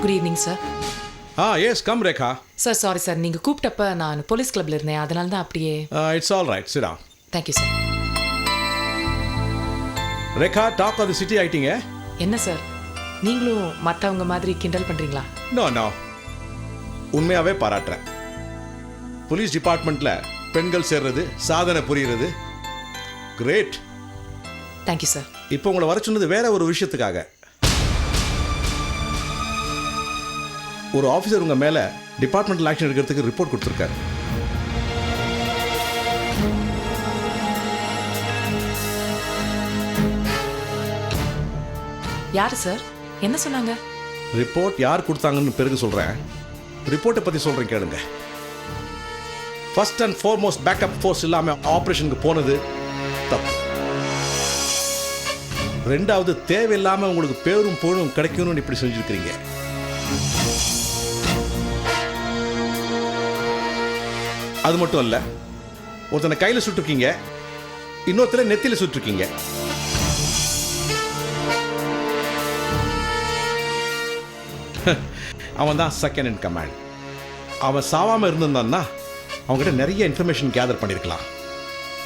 Good evening sir. Yes come Rekha. Sir sorry sir, நீங்கள் கூப்பிட்டப்ப நான் போலீஸ் கிளப்ல இருந்தேன், அதனால தான் அப்படியே. It's all right, sit down. Thank you sir. Rekha, talk of the city ஆயிட்டீங்க. என்ன சார், நீங்களும் மற்றவங்க மாதிரி கிண்டல் பண்ணுறீங்களா? நோ உண்மையாகவே பாராட்டுறேன். போலீஸ் டிபார்ட்மெண்ட்டில் பெண்கள் சேர்றது, சாதனை புரிகிறது, கிரேட். Thank you sir. இப்போ உங்களை வர சொன்னது வேற ஒரு விஷயத்துக்காக. ஒரு ஆஃபீஸர் உங்கள் மேலே டிபார்ட்மெண்டல் ஆக்ஷன் எடுக்கிறதுக்கு ரிப்போர்ட் கொடுத்துருக்காரு. யார் சார், என்ன சொன்னாங்க? ரிப்போர்ட் யார் கொடுத்தாங்கன்னு பிறகு சொல்கிறேன். ரிப்போர்ட்டை பற்றி சொல்கிறேன் கேளுங்க. First and foremost backup force இல்லாமல் ஆப்ரேஷனுக்கு போனது தப்பு. ரெண்டாவது, தேவையில்லாமல் உங்களுக்கு பேரும் புகழும் கிடைக்கணும்னு இப்படி செஞ்சுருக்கிறீங்க. அது மட்டும் இல்லை, ஒருத்தனை கையில் சுட்டுருக்கீங்க, இன்னொருத்தரை நெத்தியில் சுட்டுருக்கீங்க. அவன் தான் செகண்ட் இன் கமாண்ட். அவன் சாவாமல் இருந்திருந்தான்னா அவங்ககிட்ட நிறைய இன்ஃபர்மேஷன் கேதர் பண்ணியிருக்கலாம்.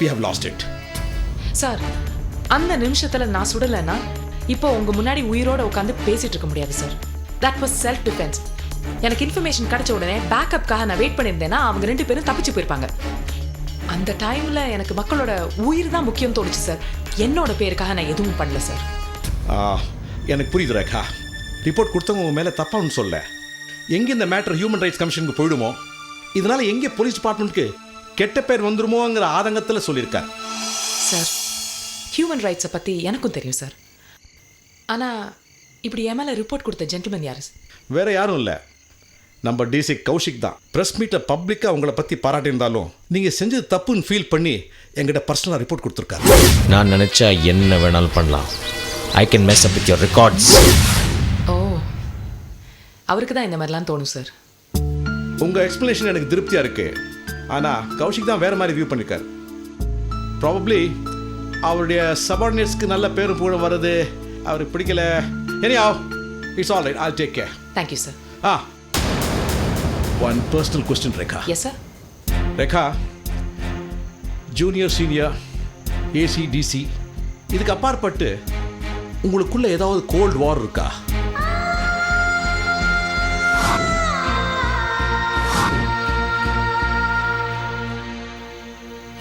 we have lost it. Sir, அந்த நிமிஷத்தில் நான் சுடலைன்னா இப்போ உங்கள் முன்னாடி உயிரோட உட்காந்து பேசிட்டு இருக்க முடியாது sir. That was self defence. எனக்கு இன்ஃபர்மேஷன் கிடைச்ச உடனே பேக்கப்காக நான் வெயிட் பண்ணியிருந்தேன்னா அவங்க 2 பேரும் தப்பிச்சு போயிருப்பாங்க. அந்த டைமில் எனக்கு மக்களோட உயிர் தான் முக்கியம் தோணுச்சு சார். என்னோட பேருக்காக நான் எதுவும் பண்ணல சார். எனக்கு புரியுது ரேகா. ரிப்போர்ட் கொடுத்தவங்க உங்க மேலே தப்பான்னு சொல்ல. எங்கே இந்த மேட்டர் ஹியூமன் ரைட்ஸ் கமிஷனுக்கு போயிடுமோ, இதனால எங்கே போலீஸ் டிபார்ட்மெண்ட்டுக்கு கெட்ட பேர் வந்துருமோங்கிற ஆதங்கத்தில் சொல்லியிருக்கார் சார். ஹியூமன் ரைட்ஸை பற்றி எனக்கும் தெரியும் சார். ஆனால் இப்படி என் மேலே ரிப்போர்ட் கொடுத்த ஜென்டில்மேன் யார்? வேற யாரும் இல்லை, நம்ம டிசி கௌஷிக் தான். ப்ரெஸ் மீட்டை பப்ளிக்காக அவங்கள பற்றி பாராட்டியிருந்தாலும் நீங்கள் செஞ்சது தப்புன்னு ஃபீல் பண்ணி எங்கிட்ட பர்சனலாக ரிப்போர்ட் கொடுத்துருக்காரு. நான் நினச்சா என்ன வேணாலும் பண்ணலாம். I can mess up with your records. ஓ, அவருக்கு தான் இந்த மாதிரிலாம் தோணும் சார். உங்கள் எக்ஸ்பிளனேஷன் எனக்கு திருப்தியாக இருக்குது. ஆனால் கௌஷிக் தான் வேறு மாதிரி வியூ பண்ணியிருக்காரு. ப்ராபப்ளி அவருடைய சபார்டினேட்ஸ்க்கு நல்ல பேரும் புகழும் வர்றது அவருக்கு பிடிக்கல. anyhow, it's all right, I'll take care. Thank you, sir. One personal question, Rekha. Yes, sir. Rekha, junior, senior, AC, DC, இதுக்கு அப்பாற்பட்டு உங்களுக்குள்ள ஏதாவது கோல்ட் வார் இருக்கா?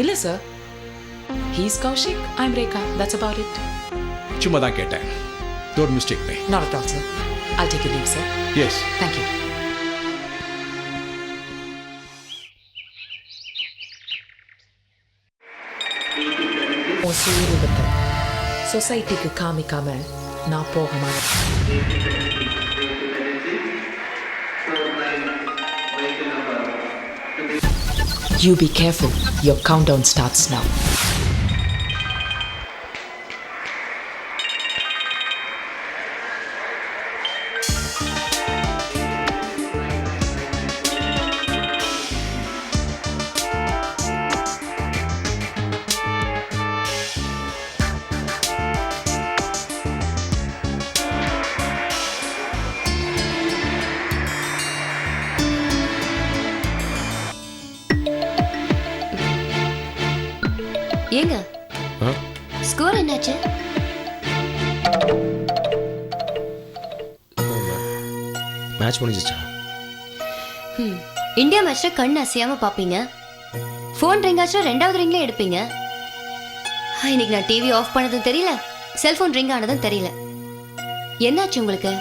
இல்ல sir. He's Kaushik, I'm Rekha. That's about it. சும்மா தான் கேட்டேன். Don't mistake me. Not at all, sir. I'll take your leave, sir. Yes. Thank you. உன் சுயரூபத்தை சொசைட்டிக்கு காமிக்காம நான் போக மாட்டேன். You be careful. Your countdown starts now. ஏங்க ஸ்கோர் என்னாச்சு? மேட்ச் முடிஞ்சிச்சா? இந்தியா மேட்ச்ல கண் அசையாம பாப்பீங்க. ஃபோன் ரிங் ஆச்சுனா 2வது ரிங்ல எடுப்பீங்க. இன்னைக்கு நான் டிவி ஆஃப் பண்ணதும் தெரியல, செல்போன் ரிங் ஆனதும் தெரியல. என்னாச்சு உங்களுக்கு?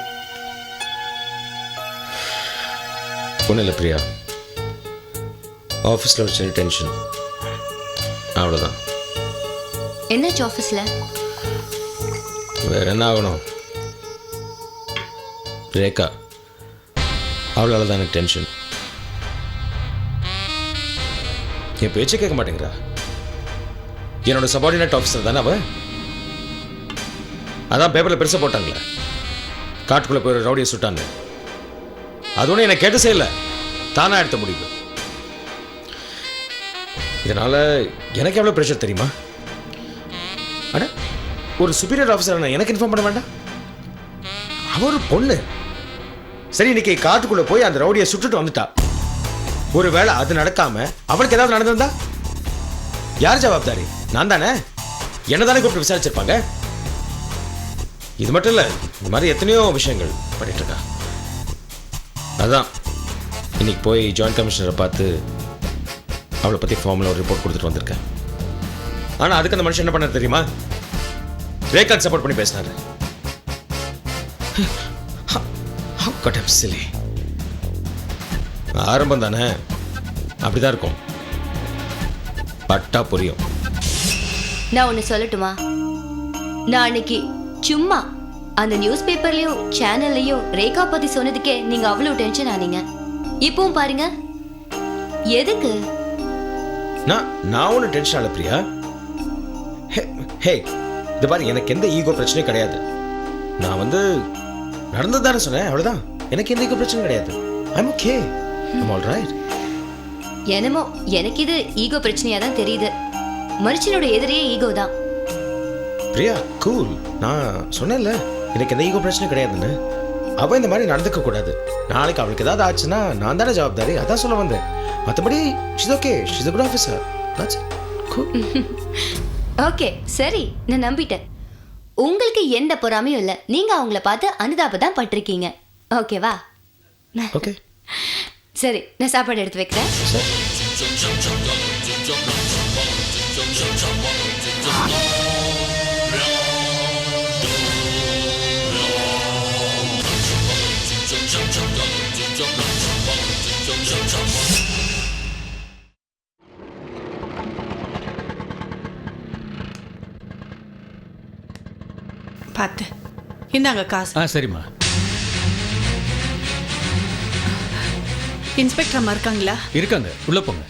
ஒன்றும் இல்லை பிரியா, ஆஃபீஸில் ஒரு சின்ன டென்ஷன், அவ்வளோதான். என்னாச்சு ஆஃபீஸில்? வேற என்ன ஆகணும், ரேகா அவளால் தான் எனக்கு டென்ஷன். என் பேச்சை கேட்க மாட்டேங்கிறா. என்னோட சபார்டினேட் ஆஃபீஸர் தானே அவ. அதான் பேப்பரில் பெருசாக போட்டாங்களே, காட்டுக்குள்ளே போய் ஒரு ரவுடியை சுட்டான்னு. அது ஒன்றும் என்னை கேட்டு செய்யலை, தானாக எடுத்த முடிவு. இதனால் எனக்கு எவ்வளோ ப்ரெஷர் தெரியுமா? அட, ஒரு சுப்பீரியர் ஆஃபீஸர் எனக்கு இன்ஃபார்ம் பண்ண வேண்டாம்? அவ ஒரு பொண்ணு, சரி இன்னைக்கு காட்டுக்குள்ள போய் அந்த ரவுடியை சுட்டுட்டு வந்துட்டா. ஒருவேளை அது நடக்காம அவளுக்கு ஏதாவது நடந்திருந்தா யார் ஜவாப்தாரி? நான் தானே. என்ன தானே கூப்பிட்டு விசாரிச்சிருப்பாங்க. இது மட்டும் இல்ல, இந்த மாதிரி எத்தனையோ விஷயங்கள் பண்ணிட்டு இருக்கா. அதான் இன்னைக்கு போய் ஜாயிண்ட் கமிஷனரை பார்த்து அவளை பத்தி ஃபார்ம்ல ஒரு ரிப்போர்ட் கொடுத்துட்டு வந்திருக்கேன். ஆனா அதுக்கு அந்த மனுஷன் என்ன பண்ணாரு தெரியுமா? ரேகாக்கு சப்போர்ட் பண்ணி பேசினாரு. ஆரம்பம் தானே, அப்படிதான் இருக்கும். பட்டா புரியும். நான் ஒன்னு சொல்லட்டுமா? நான் அன்னைக்கு சும்மா அந்த நியூஸ் பேப்பர்லயும் சேனல்லையும் ரேகா பத்தி சொன்னதுக்கே நீங்க அவ்வளவு டென்ஷன் ஆனீங்க. இப்பவும் பாருங்க, எதுக்கு? நான் ஒன்றும் டென்ஷன் ஆகல பிரியா. ஹே இது பாரு, எனக்கு எந்த ஈகோ பிரச்சனையும் கிடையாது. நான் நடந்தது தானே சொன்னேன், அவ்வளவுதான். எனக்கு எந்த ஈகோ பிரச்சனையும் கிடையாது. I'm okay, I'm all right. என்னமோ எனக்கு இது ஈகோ பிரச்சனையா தான் தெரியுது. மனுஷனோட எதிரியே ஈகோ தான். பிரியா கூல். நான் சொன்னேன்ல எனக்கு எந்த ஈகோ பிரச்சனை கிடையாதுன்னு. அவ இந்த மாதிரி நடந்துக்க கூடாது. நாளைக்கு அவளுக்கு ஏதாவது ஆச்சுன்னா நான் தானே ஜவாப்தாரி. அதான் சொல்ல வந்தேன். மற்றபடி she's okay, she's a good officer. That's it. Cool. Okay சரி, நான் நம்பிட்டேன். உங்களுக்கு எந்த பொறாமையும் இல்லை. நீங்க அவங்கள பார்த்து அனுதாபம் தான் பட்டிருக்கீங்க. ஓகேவா? ஓகே சரி, நான் சாப்பாடு எடுத்து வைக்கிறேன். பார்த்து இந்தாங்க காசு. சரிம்மா. இன்ஸ்பெக்டர் அம்மா இருக்காங்களா? இருக்காங்க, உள்ள போங்க.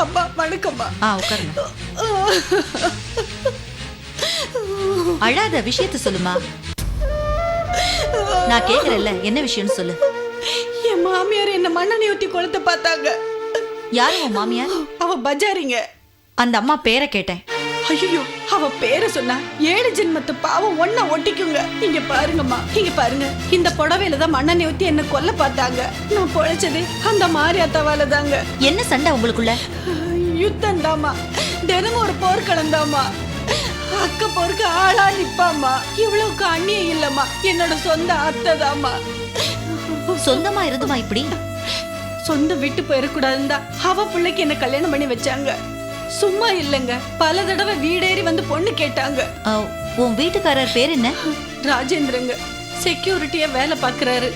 அம்மா வணக்கம்மா. உட்காருங்க. அழாத, விஷயத்த சொல்லுமா. நான் கேக்குறேன்ல, என்ன விஷயம்னு சொல்லு. என் மாமியார் என்ன மண்ணெண்ணெய் ஊத்தி கொளுத்த பார்த்தாங்க. யாரு உன் மாமியார்? அவ பஜாரிங்க. அந்த அம்மா பேரை கேட்டேன். ஐயோ, அவ பேரை சொன்னா 7 ஜென்மத்து பாவம் ஒண்ணா ஒட்டிக்குங்க. இங்க பாருங்கம்மா, இங்க பாருங்க. இந்த புடவையில தான் மண்ணெண்ணெய் ஊத்தி என்ன கொல்ல பார்த்தாங்க. நான் பொழைச்சது அந்த மாரியாத்தாவால தாங்க. என்ன சண்டை உங்களுக்குள்ள? யுத்தம் தாமா, தினமும் ஒரு போர்க்களம் தாமா. அக்க போருக்கு ஆளா நிப்பாமா. இவ்வளவுக்கு அண்ணியம் இல்லம்மா, என்னோட சொந்த அத்தை தாமா. சொந்தமா இருந்துமா இப்படி? சொந்த விட்டு போயிடக்கூடாதுன்னு தான் அவ பிள்ளைக்கு என்ன கல்யாணம் பண்ணி வச்சாங்க. சும்மா இல்லைங்க, பல தடவை வீடேறி வந்து பொண்ணு கேட்டாங்க. உன் வீட்டுக்காரர் பேர் என்ன? ராஜேந்திரங்க. செக்யூரிட்டியா வேலை பாக்குறாரு.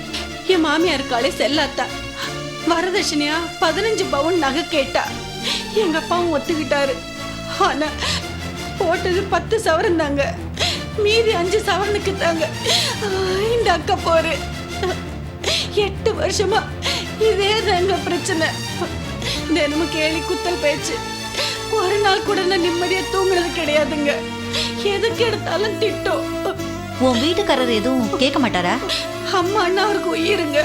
என் மாமியார் காலே செல்லாத்தா. வரதட்சணையா 15 பவுன் நகை கேட்டா. எங்க அப்பாவும் ஒத்துக்கிட்டாரு. ஆனா போட்டது 10 சவரன் தாங்க. மீதி 5 சவரனுக்கு தாங்க இந்த அக்கா போரு. 8 வருஷமா இதே தாங்க பிரச்சனை. தினமும் கேலி குத்தல் பேச்சு. ஒரு நாள் கூட நான் நிம்மதியா தூங்குறது கிடையாதுங்க. எதுக்கு எடுத்தாலும் திட்டம். உன் வீட்டுக்காரர் எதுவும் கேட்க மாட்டாரா? அம்மான்னா அவருக்கு உயிருங்க.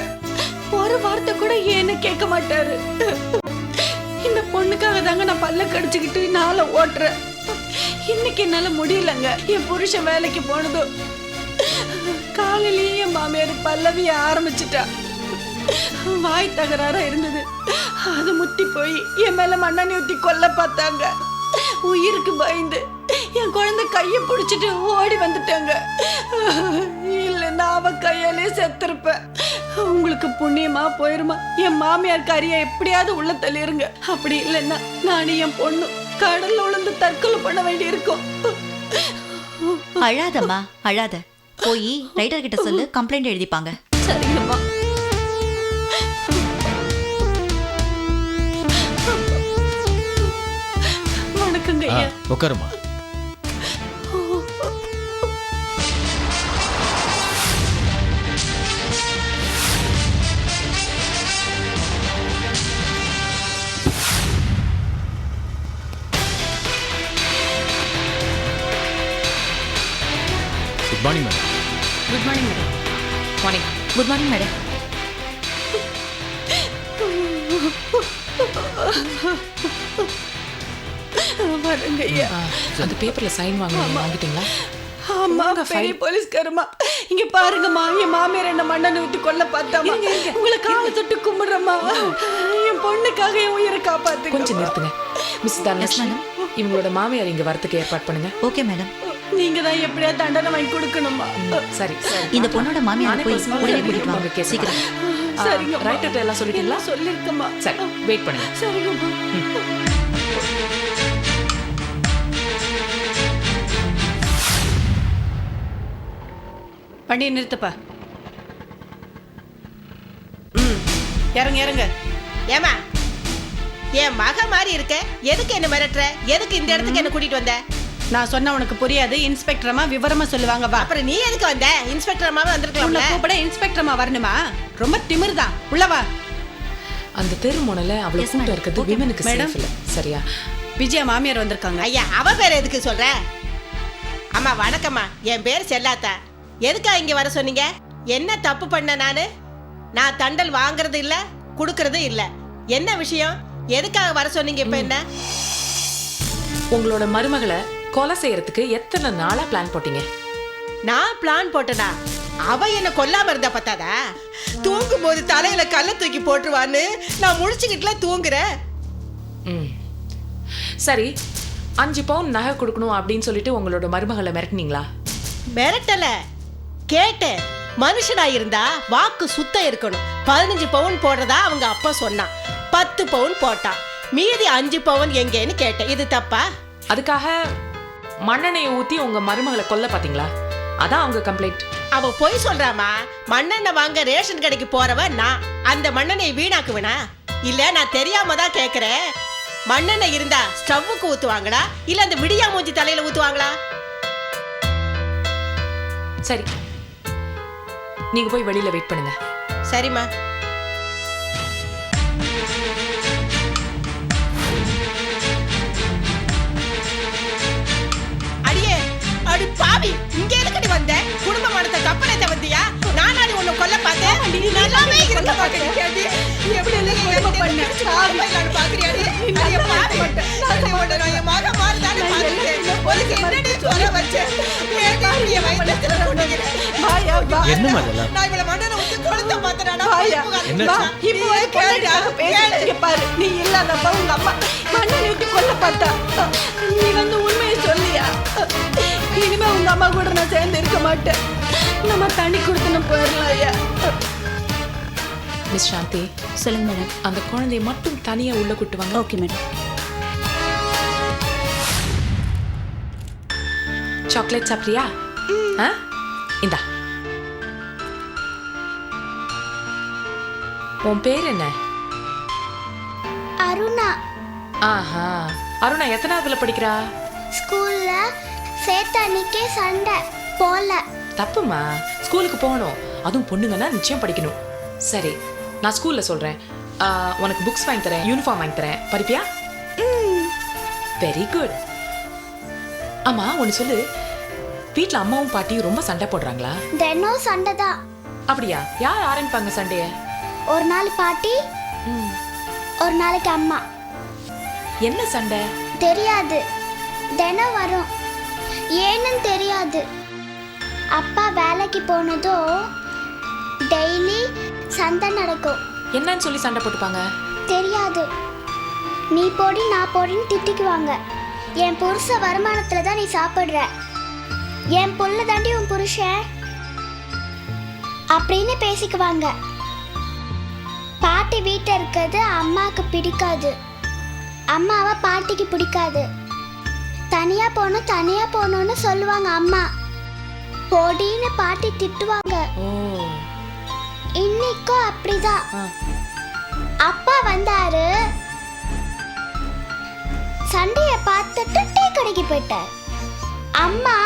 ஒரு வார்த்தை கூட ஏன்னு கேட்க மாட்டாரு. இந்த பொண்ணுக்காக தாங்க நான் பல்ல கடிச்சுக்கிட்டு நாளை ஓட்டுறேன். இன்னைக்கு என்னால முடியலங்க. என் புருஷன் வேலைக்கு போனதும் காலையிலேயே என் மாமியார் பல்லவிய ஆரம்பிச்சுட்டா. வாய் தகராறா இருந்தது. அது முத்தி போய் என் மேல மண்ணெண்ணெய் ஊத்தி கொல்ல பார்த்தாங்க. உயிருக்கு பயந்து என் குழந்தை கையை பிடிச்சிட்டு ஓடி வந்துட்டாங்க. இல்லைன்னா அவ கையாலே செத்துருப்பேன். உங்களுக்கு புண்ணியமா போயிருமா. என் மாமியார் கறியை எப்படியாவது உள்ள தள்ளிருங்க. அப்படி இல்லைன்னா நானும் என் பொண்ணு கடல்ல உளுந்து தற்கொலை பண்ண வேண்டி இருக்கும். அழாதம்மா, அழாத. போய் ரைட்டர் கிட்ட சொல்லு, கம்ப்ளைண்ட் எழுதிப்பாங்க. சரிங்கம்மா. வணக்கங்க ஐயா. உட்காருமா. Good morning madam. Good morning madam. Morning. Good morning madam. வரங்க ஐயா. அந்த பேப்பர்ல சைன் வாங்கிட்டீங்களா? ஆமா உங்க பெரிய file- போலீஸ்காரமா இங்க பாருங்கம்மா என் மாமியார் என்ன மண்ணெண்ணெய் ஊத்தி கொல்ல பார்த்தாமா இருங்க, இருங்க. உங்களை காலை தொட்டு கும்பிடுறம்மா என் பொண்ணுக்காக என் உயிரை காப்பாத்துங்க கொஞ்சம் நிறுத்துங்க மிஸ் தனலட்சுமி இவங்களோட மாமியார் இங்க வரத்துக்கு ஏற்பாடு பண்ணுங்க. Okay madam. நீங்க தான் எப்படியா தண்டனை வாங்கி கொடுக்கணுமா சரி சரி இந்த பொண்ணோட மாமியார் நானே போய் personal ஆ உடனே interview கூட்டிட்டு வாங்க. உங்க case சீக்கிரம். சரிங்க ரைட்டர் எல்லாம் சொல்லிட்டீங்களா? சொல்லிருக்கம்மா சரி வெயிட் பண்ணுங்க. சரிங்கம்மா வண்டியை நிறுத்தப்பா. இறங்க இறங்க. ஏமா என் மக மாதிரி இருக்க, எதுக்கு என்ன மிரட்டுற? எதுக்கு இந்த இடத்துக்கு என்ன கூட்டிட்டு வந்த? நான் சொன்ன உனக்கு புரியாது. இன்ஸ்பெக்டர் அம்மா விவரமா சொல்லுவாங்க வா. அப்புறம் நீ எதுக்கு வந்த? இன்ஸ்பெக்டர் அம்மாவே உன்னை வந்திருக்கலாம்ல. கூப்பிட இன்ஸ்பெக்டர் அம்மா வரணுமா? ரொம்ப திமிர்தான். உள்ள வா. அந்த தெரு முனையில அவ்வளவு Yes, கூட்டம் madam. இருக்குது. Okay, விமனுக்கு madam. சேஃப் இல்ல. சரியா? விஜயா மாமியார் வந்திருக்காங்க. ஐயா, அவ பேர் எதுக்கு சொல்ற? அம்மா வணக்கம்மா, என் பேர் செல்லாத்தா. எதுக்கா இங்க வர சொன்னீங்க? என்ன தப்பு பண்ண நானு? நான் தண்டல் வாங்குறது இல்ல, குடுக்கறது இல்ல. என்ன விஷயம்? எதுக்காக வர சொன்னீங்க? இப்ப என்ன? உங்களோட மருமகளை கொலை செய்யறதுக்கு எத்தனை நாளா பிளான் போட்டீங்க? நான் பிளான் போட்டனா? அவ என்ன கொல்லாம இருந்தா பத்தாதா? தூங்கும் போது தலையில கல்ல தூக்கி போட்டுருவான்னு நான் முழிச்சுக்கிட்டுல தூங்குறேன். ம். சரி 5 பவுன் நகை கொடுக்கணும் அப்படின்னு சொல்லிட்டு உங்களோட மருமகளை மிரட்டினீங்களா? மிரட்டல, கேட்டேன். மனுஷனா இருந்தா வாக்கு சுத்தம் இருக்கணும். 15 பவுன் போடுறதா அவங்க அப்பா சொன்னான். 10 பவுன் போட்டான். மீதி 5 பவுன் எங்கேன்னு கேட்டேன். இது தப்பா? அதுக்காக மண்ணெண்ணெயை ஊத்தி உங்க மருமகளை கொல்ல பாத்தீங்களா? அதான் அவங்க கம்ப்ளைண்ட். அவ பொய் சொல்றாமா. மண்ணெண்ணெய் வாங்க ரேஷன் கடைக்கு போறவ நான். அந்த மண்ணெண்ணெய் வீணாக்குவேனா? இல்ல நான் தெரியாம தான் கேக்குறேன். மண்ணெண்ணெய் இருந்தா ஸ்டவ்வுக்கு ஊத்துவாங்களா இல்ல அந்த விடியா மூஞ்சி தலையில ஊத்துவாங்களா? சரி நீங்க போய் வெளியில வெயிட் பண்ணுங்க. சரிம்மா. அடியே, அடி பாவி, இங்க எதுக்கடி வந்த? குடும்ப மனத்தை கப்பலேத்த வந்தியா? நானாடி உன்னை கொல்ல பார்த்தேன். நீ நல்லாவே இருக்க மாட்டேங்கிறியாடி. எப்படி எல்லாம் குடும்ப பண்ண? பாவி நான் பாக்குறியாடி? அடியே பாவி. நான் உன்னை என் மக மாதிரி தானே பாத்துட்டேன். உனக்கு என்னடி சொல்ல வச்சேன்? ஏடி நீ வயித்துல கொண்டுகிறேன். வாயா வா. என்னம்மா இதெல்லாம்? நான் இவள மண்ணனை ஊத்தி கொளுத்த பார்த்தேனா? வாயா. என்னாச்சு? வா. இப்போ ஒரு பொண்ணுக்காக பேசுறீங்க பாரு. நீ இல்லாதப்ப உங்க அம்மா மண்ணெண்ணெய் ஊத்தி கொல்ல பார்த்தா. நீ வந்து உண்மையை சொல்லியா? இனிமே உங்க அம்மா கூட நான் சேர்ந்து இருக்க மாட்டேன். நம்ம தண்ணி கொடுத்துன்னு போயிடலாம் ஐயா. மிஸ் சாந்தி, சொல்லுங்க மேடம். அந்த குழந்தையை மட்டும் தனியா உள்ள கூட்டு வாங்க. Okay madam. சாக்லேட் சாப்பிட்றியா? இந்தா. உன் பேர் என்ன? அருணா. ஆஹா, அருணா எத்தனாவதுல படிக்கிறா? ஸ்கூல்ல சேர்த்த அன்னைக்கே சண்டை போல. தப்புமா, ஸ்கூலுக்கு போகணும். அதுவும் பொண்ணுங்கன்னா நிச்சயம் படிக்கணும். சரி நான் ஸ்கூல்ல சொல்றேன். உனக்கு புக்ஸ் வாங்கி தரேன், யூனிஃபார்ம் வாங்கி தரேன். படிப்பியா? Very good. ஆமா ஒன்னு சொல்லு, வீட்ல அம்மாவும் பாட்டியும் ரொம்ப சண்டை போடுறாங்களா? தினம் சண்டை தான். அப்படியா? யார் ஆரம்பிப்பாங்க சண்டைய? ஒரு நாள் பாட்டி, ஒரு நாளைக்கு அம்மா. என்ன சண்டை? தெரியாது, தினம் வரும். ஏன்னு தெரியாது. அப்பா வேலைக்கு போனதும் டெய்லி சண்டை நடக்கும். என்னன்னு சொல்லி சண்டை போட்டுப்பாங்க? தெரியாது. நீ போடி நான் போடின்னு திட்டிக்குவாங்க. என் புருஷ வருமானத்துல தான் நீ சாப்பிடுற, என் புள்ள தாண்டி உன் புருஷன் அப்படின்னு பேசிக்குவாங்க. பாட்டி வீட்டில் இருக்கிறது அம்மாவுக்கு பிடிக்காது, அம்மாவை பாட்டிக்கு பிடிக்காது. தனியா போகணும்னு சொல்லுவாங்க அம்மா. பொடின்னு பாட்டி திட்டுவாங்க. ஓ. இன்னைக்கும் அப்படிதான். ஆ. அப்பா வந்தாரு, சண்டைய பார்த்துட்டு டீ கடைக்கு போயிட்டார். அம்மா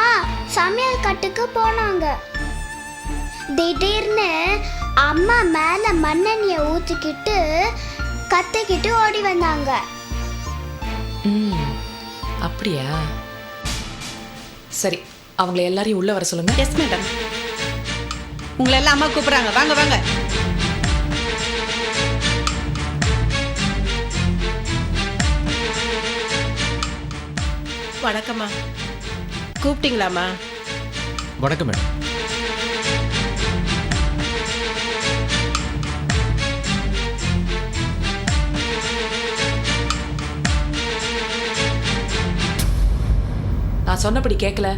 சமையல் கட்டுக்கு போனாங்க. திடீர்னு அம்மா மேல மண்ணெண்ணெய ஊத்திக்கிட்டு கத்திக்கிட்டு ஓடி வந்தாங்க. அப்படியா? சரி அவங்களை எல்லாரையும் உள்ள வர சொல்லுங்க. Yes madam. உங்களை எல்லாம் அம்மா கூப்பிடுறாங்க. வாங்க வாங்க. வணக்கம்மா. கூப்பிட்டீங்களாம்மா? வணக்கம் மேடம். நான் சொன்னபடி கேட்கல,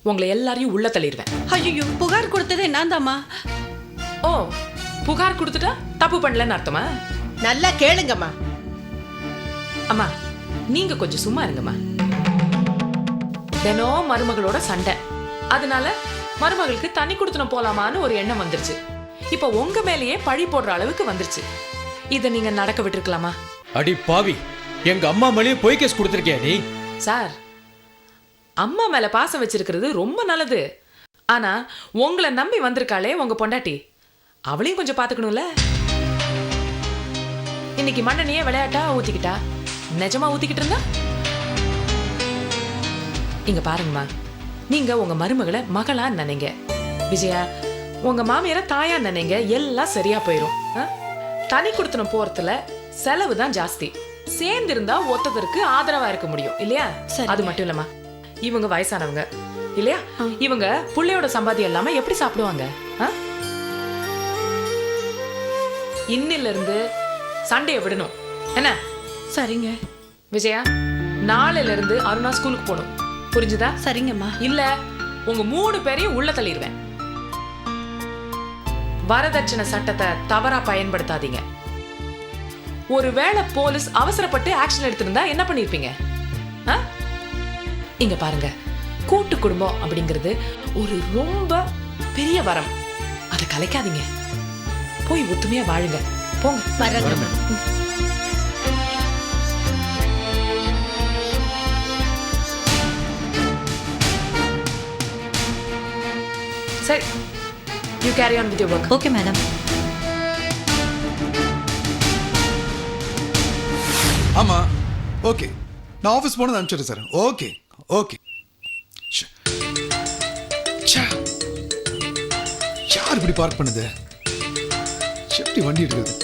உங்களை எல்லாரையும் உள்ள தள்ளிடுவேன். ஐயோ, புகார் கொடுத்ததே நான் தாம்மா. ஓ, புகார் கொடுத்துட்டா தப்பு பண்ணலன்னு அர்த்தமா? நல்லா கேளுங்கம்மா. அம்மா, நீங்க கொஞ்சம் சும்மா இருங்கம்மா. தினம் மருமகளோட சண்டை, அதனால மருமகளுக்கு தண்ணி கொடுத்துன போலாமான்னு ஒரு எண்ணம் வந்துருச்சு. இப்ப உங்க மேலேயே பழி போடுற அளவுக்கு வந்துருச்சு. இத நீங்க நடக்க விட்டுருக்கலாமா? அடி பாவி, எங்க அம்மா மேலேயே பொய் கேஸ் கொடுத்துருக்கியா நீ? சார், அம்மா மேல பாசம் வச்சிருக்கிறது ரொம்ப நல்லது. ஆனா உங்களை நம்பி வந்திருக்காளே உங்க பொண்டாட்டி, அவளையும் கொஞ்சம் பாத்துக்கணும்ல. இன்னைக்கு மண்ணெண்ணையே விளையாட்டா ஊத்திக்கிட்டா, நிஜமா ஊத்திக்கிட்டு இருந்தா? இங்க பாருங்கம்மா, நீங்க உங்க மருமகளை மகளா நினைங்க. விஜயா, உங்க மாமியார தாயா நினைங்க. எல்லாம் சரியா போயிரும். தனி கொடுத்தன போறதுல செலவு தான் ஜாஸ்தி. சேர்ந்து இருந்தா ஒத்ததற்கு ஆதரவா இருக்க முடியும் இல்லையா? அது மட்டும் இல்லம்மா, இவங்க வயசானவங்க இல்லையா? இவங்க புள்ளையோட சம்பாத்தியம் இல்லாம எப்படி சாப்பிடுவாங்க? இன்னில இருந்து சண்டையை விடணும் என்ன? சரிங்க விஜயா, நாளையில இருந்து அருணா ஸ்கூலுக்கு போகணும். புரிஞ்சுதா? சரிங்கம்மா. இல்ல உங்க 3 பேரையும் உள்ள தள்ளிடுவேன். வரதட்சணை சட்டத்தை தவறா பயன்படுத்தாதீங்க. ஒருவேளை போலீஸ் அவசரப்பட்டு ஆக்ஷன் எடுத்திருந்தா என்ன பண்ணிருப்பீங்க? இங்க பாருங்க, கூட்டு குடும்பம் அப்படிங்கிறது ஒரு ரொம்ப பெரிய வரம். அதை கலைக்காதீங்க. போய் ஒத்துமையா வாழுங்க. போங்க. வரங்க. சரி, you carry on with your work. Okay madam. ஆமா, ஓகே. நான் ஆஃபீஸ் போனது அனுப்பிச்சிடுறேன் சார். Okay okay. யார் இப்படி பார்க் பண்ணுது? எப்படி வண்டி எடுக்குது?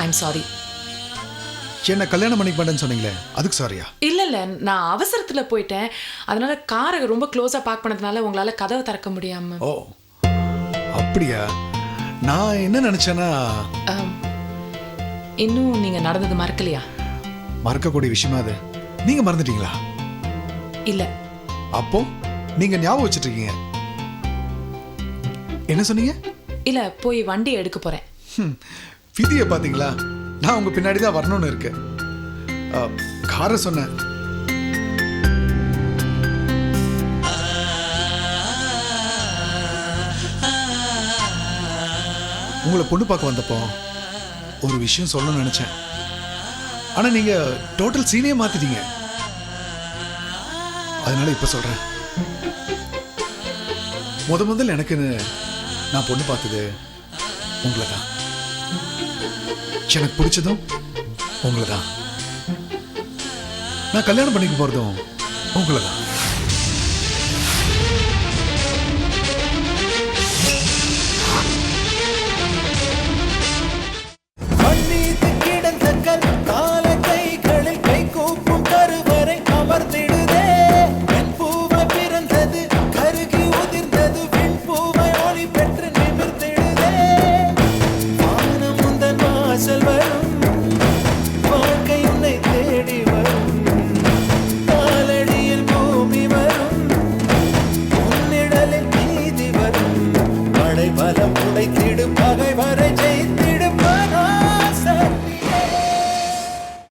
I'm sorry. என்ன கல்யாணம் பண்ணிக்க மாட்டேன்னு சொன்னீங்களே, அதுக்கு சாரியா? இல்ல, நான் அவசரத்துல போயிட்டேன். அதனால காரை ரொம்ப க்ளோஸா பார்க் பண்ணதுனால உங்களால கதவை திறக்க முடியாம. ஓ, அப்படியா? நான் என்ன நினைச்சேன்னா, இன்னும் நீங்க நடந்தது மறக்கலையா? மறக்கக்கூடிய விஷயமா அது? நீங்க மறந்துட்டீங்களா? இல்ல. அப்போ நீங்க ஞாபகம் வச்சுட்டு இருக்கீங்க. என்ன சொன்னீங்க? இல்ல, போய் வண்டி எடுக்க போறேன். விதியை பாத்தீங்களா? நான் உங்க பின்னாடி தான் வரணும்னு இருக்கேன். காரை சொன்னேன். உங்களை பொண்ணு பார்க்க வந்தப்போ ஒரு விஷயம் சொல்லணும்னு நினைச்சேன். ஆனா நீங்க டோட்டல் சீனே மாத்திட்டீங்க. அதனால இப்ப சொல்றேன். முதல்ல எனக்குன்னு நான் பொண்ணு பார்த்தது உங்களை தான். எனக்கு பிடிச்சதும் உங்களை தான். நான் கல்யாணம் பண்ணிக்க போறதும் உங்களை தான்.